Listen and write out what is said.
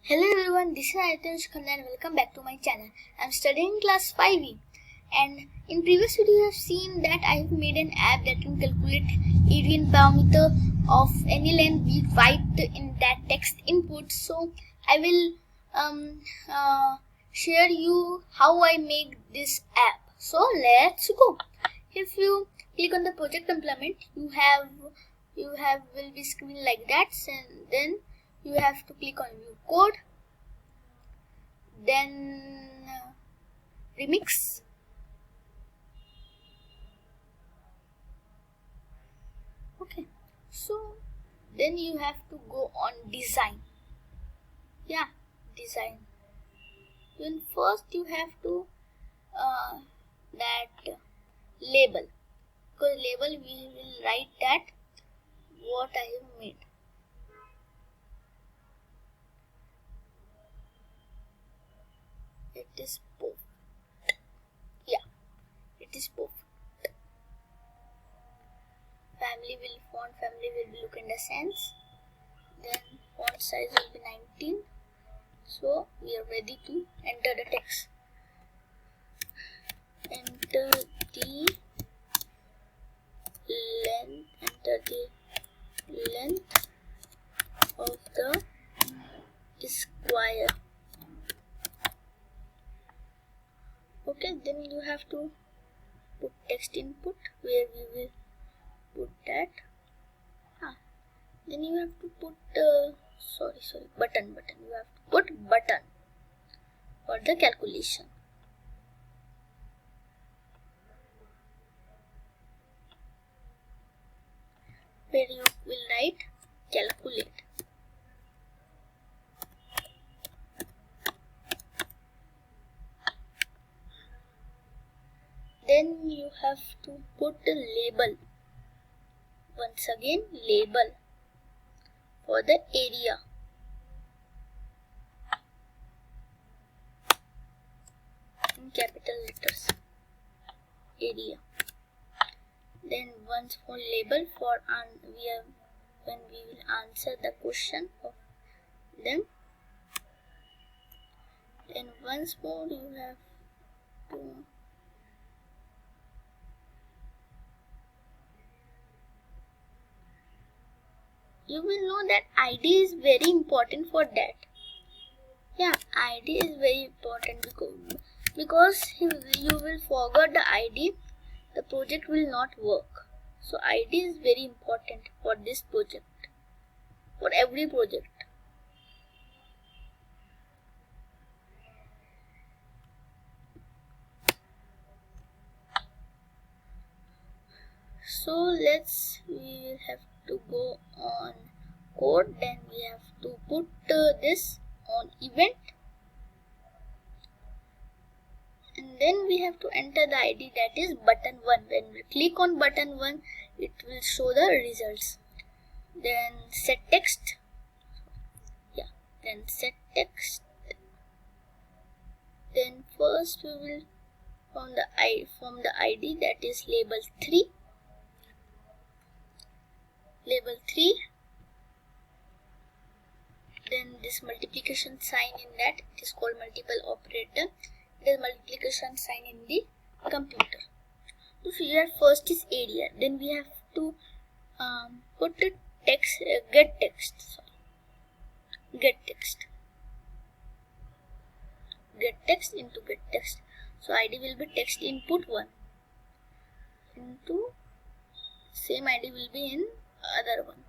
Hello everyone, this is Aitush Khanna and welcome back to my channel. I am studying class 5E and in previous video you have seen that I have made an app that can calculate area parameter of any length we write in that text input. So I will share you how I make this app. So let's go. If you click on the project implement, you will be screen like that, and then you have to click on view code, then remix, okay. So then you have to go on design. Design. Then first you have to that label, because label we will write that what I have made. It is perfect. Yeah, it is perfect. Font family will be look in the sense. Then font size will be 19. So we are ready to enter the text. Enter the length of the square. Okay, then you have to put text input where we will put that. Then you have to put button. You have to put button for the calculation. Where you will write calculate. Then you have to put a label. Once again, label for the area. In capital letters. Area. Then once for label for when we will answer the question of them. Then once more you have to you will know that ID is very important for that. ID is very important because if you will forget the ID, the project will not work. So ID is very important for this project, for every project. So we will have to go on code. Then we have to put this on event, and then we have to enter the ID, that is button 1. When we click on button 1, it will show the results. Then set text. Then set text. Then first we will from the ID, that is label 3. Then this multiplication sign in that, it is called multiple operator. There is multiplication sign in the computer. So here first is area. Then we have to put the text, get text into get text. So ID will be text input 1 into same ID will be in other one.